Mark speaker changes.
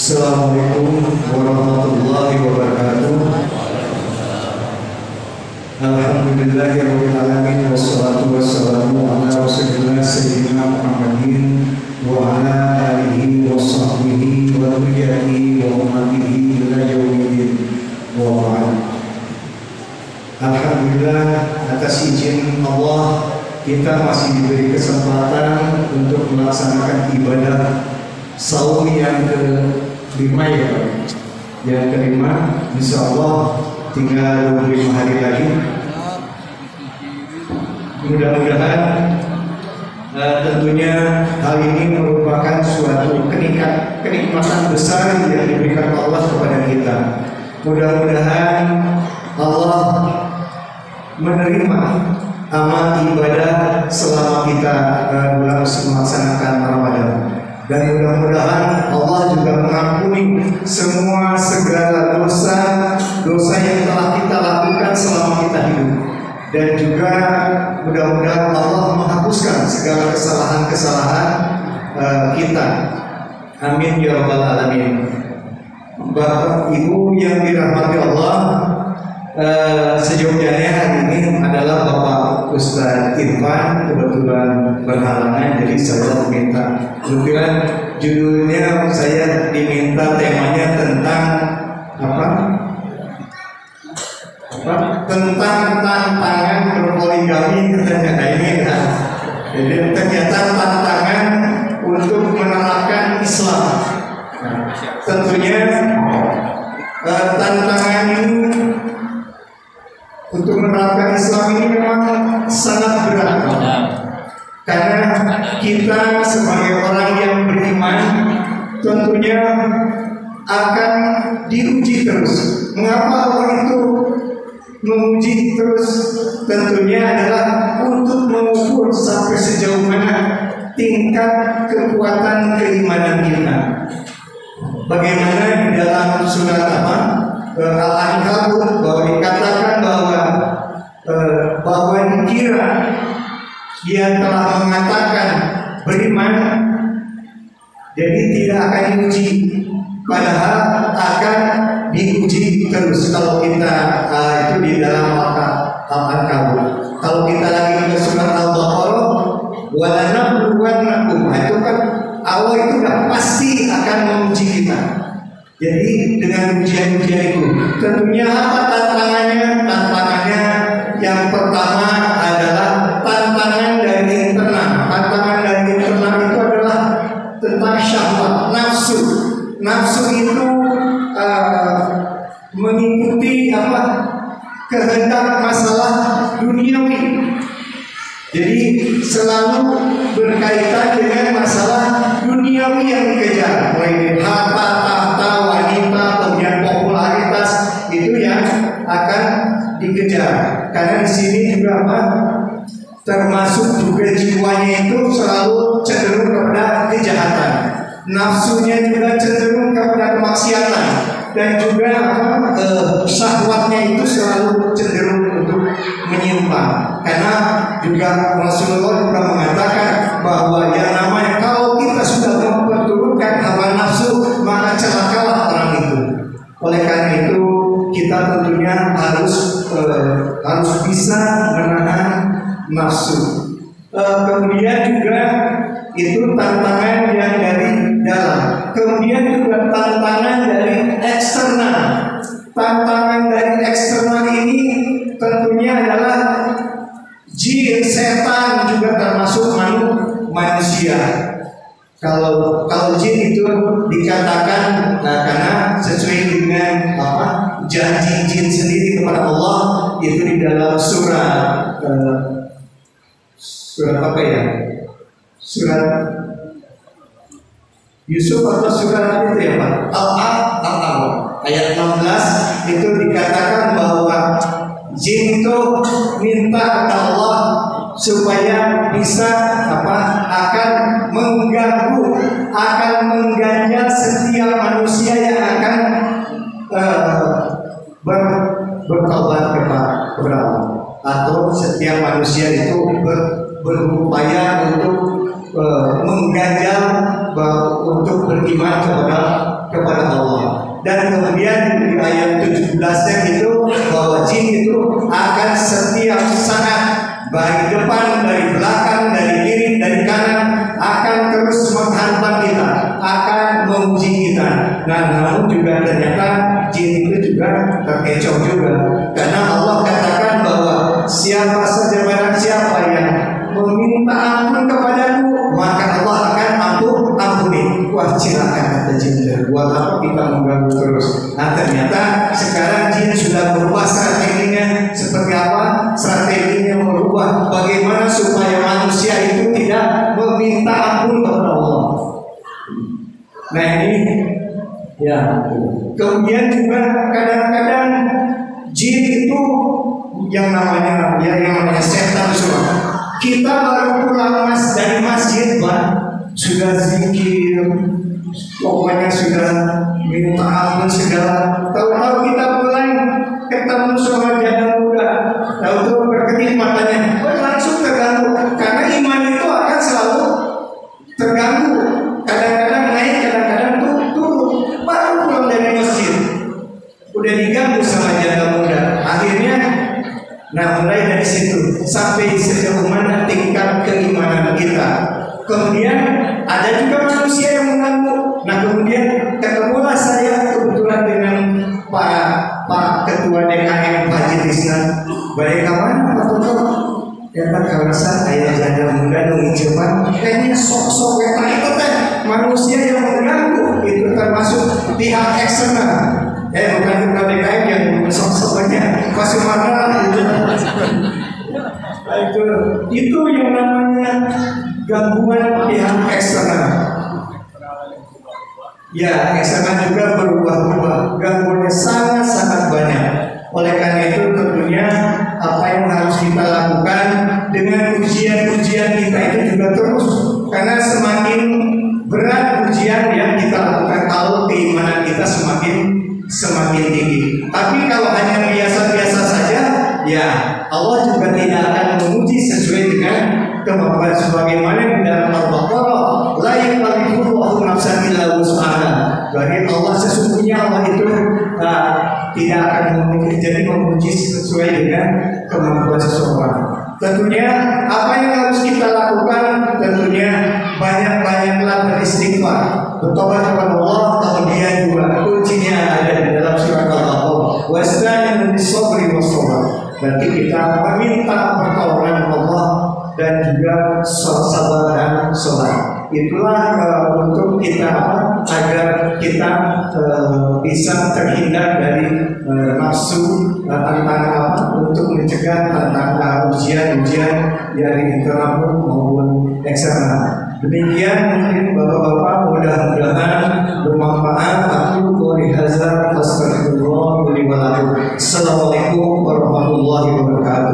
Speaker 1: Assalamualaikum warahmatullahi wabarakatuh. Alhamdulillahirabbil alamin wassalatu wassalamu ala rasulillah sayyidina Muhammadin wa ala alihi wa sahbihi wa dhurriyyatihi wa ummatihi ila yaumiddin wa ba'd. Alhamdulillah, atas izin Allah kita masih diberi kesempatan untuk melaksanakan ibadah saum yang kelima ya Pak. Yang kelima, insya Allah tinggal 25 hari lagi. Mudah-mudahan tentunya hal ini merupakan suatu kenikmatan besar yang diberikan Allah kepada kita. Mudah-mudahan Allah menerima amal ibadah selama kita melaksanakan Ramadan. Dan mudah-mudahan Allah juga mengampuni semua segala dosa yang telah kita lakukan selama kita hidup. Dan juga mudah-mudahan Allah menghapuskan segala kesalahan-kesalahan kita. Amin ya rabbal alamin. Bapak Ibu yang dirahmati Allah, sejauhnya hari ini adalah Bapak Ustadz Irfan kebetulan berhalangan, jadi saya meminta. Kebetulan judulnya saya diminta temanya tentang apa? Tentang tantangan berpoligami katanya ini kan. Jadi ternyata tantangan untuk menerapkan Islam. Nah, tentunya tantangan ini untuk menerapkan Islam ini memang sangat berat. Karena kita sebagai orang yang beriman tentunya akan diuji terus. Mengapa Allah itu menguji terus? Tentunya adalah untuk mengukur sampai sejauh mana tingkat kekuatan keimanan kita. Bagaimana di dalam surat Al-Ankabut bahwa dikatakan bahwa dikira dia telah mengatakan beriman, jadi tidak akan diuji, padahal akan diuji terus. Kalau kita itu di dalam Al-Ankabut. Kalau kita lagi ke surat Al-Baqarah, walanabluwannakum, itu kan Allah itu sudah pasti akan menguji kita. Jadi dengan ujian-ujian itu tentunya apa tantangannya? Tantangannya yang pertama adalah tantangan dari internal. Tantangan dari internal itu adalah tentang syahwat, nafsu. Nafsu itu mengikuti kehendak masalah duniawi. Jadi selalu berkaitan dengan masalah duniawi yang dikejar, mulai harta, tahta, wanita, kemudian popularitas, itu yang akan dikejar. Karena di sini juga termasuk juga jiwanya itu selalu cenderung kepada kejahatan, nafsunya juga cenderung kepada kemaksiatan, dan juga syahwatnya itu selalu cenderung untuk menyimpang. Karena juga Rasulullah juga mengatakan bahwa yang namanya kalau kita sudah memperturutkan hawa nafsu, maka celakalah orang itu. Oleh karena itu kita tentunya harus bisa menahan nafsu. Kemudian juga itu tantangan yang dari dalam. Kemudian juga tantangan dari eksternal. Tantangan dari eksternal ini tentunya adalah jin, setan, juga termasuk manusia. Kalau jin itu dikatakan karena sesuai dengan janji jin sendiri kepada Allah itu di dalam surat apa ya? Surat Yusuf atau surat itu ya Pak? Al-A'raf ayat 16 itu dikatakan bahwa jin itu minta kepada Allah supaya bisa akan mengganggu, akan mengganjal setiap manusia yang akan bertobat kepada Allah, atau setiap manusia itu berupaya untuk mengganjal untuk beriman kepada kepada Allah. Dan kemudian di ayat 17-nya itu bahwa jin itu akan setiap saat, baik depan, dari belakang, dari kiri, dari kanan, akan terus menghantam kita, akan menguji kita. Nah, namun juga ternyata jin itu juga terkecoh juga, karena Allah katakan bahwa siapa saja, barang siapa yang meminta ampun kepadaku, maka Allah akan ampuni. Wah, silakan kata jin, buat apa kita mengganggu terus? Nah, ternyata sekarang jin sudah berubah strateginya. Seperti apa? Strateginya merubah bagaimana supaya manusia itu tidak meminta ampun kepada Allah. Nah, ini ya. Kemudian juga kadang-kadang jin itu yang namanya setan semua. Kita baru pulang dari masjid, Pak, sudah zikir, pokoknya sudah minta ampun segala. Tahu-tahu kita pulang ketemu sama janda muda, tahu-tahu berkedip matanya, langsung terganggu. Karena iman itu akan selalu terganggu. Kadang-kadang naik, kadang-kadang turun. Baru pulang dari masjid, udah diganggu sama janda muda. Akhirnya, nah, mulai dari situ sampai sejauh mana tingkat keimanan kita. Kemudian ada juga manusia yang mengganggu. Nah, kemudian ketemulah saya kebetulan dengan Pak Ketua DKM Haji Tisna. Baik kawan, Pak Toto? Ya Pak, kalau saya janda muda dong cuman kayaknya sok-sok itu teh manusia yang mengganggu, itu termasuk pihak eksternal. Bukan Ketua DKM yang sok-soknya masuk mana itu yang namanya gangguan pihak eksternal. Ya, eksternal juga berubah-ubah, gangguannya sangat-sangat banyak. Oleh karena itu tentunya apa yang harus kita lakukan dengan ujian-ujian kita itu juga terus, karena semakin berat ujian yang kita lakukan, kalau keimanan kita semakin tinggi. Tapi kalau hanya biasa-biasa saja, ya Allah juga tidak akan menguji sesuai dengan kemampuan. Sebagaimana di dalam Al-Baqarah, la yukallifullahu nafsan illa wus'aha. Bagi Allah sesungguhnya Allah itu tidak akan menguji sesuai dengan kemampuan seseorang. Tentunya apa yang harus kita lakukan, tentunya banyak-banyaklah beristighfar, bertobat kepada Allah. Kemudian juga kuncinya ada di dalam surat Al-Baqarah, wasta'inu bis-sabri was-sabar. Berarti kita meminta pertolongan Allah dan juga sabar dan sholat. Itulah untuk kita agar kita bisa terhindar dari nafsu tantangan untuk mencegah tantangan ujian-ujian dari internal maupun eksternal. Demikian mungkin bapak-bapak, mudah-mudahan bermanfaat. Aku qouli hadza, astagfirullah li wa lakum. Assalamualaikum warahmatullahi wabarakatuh.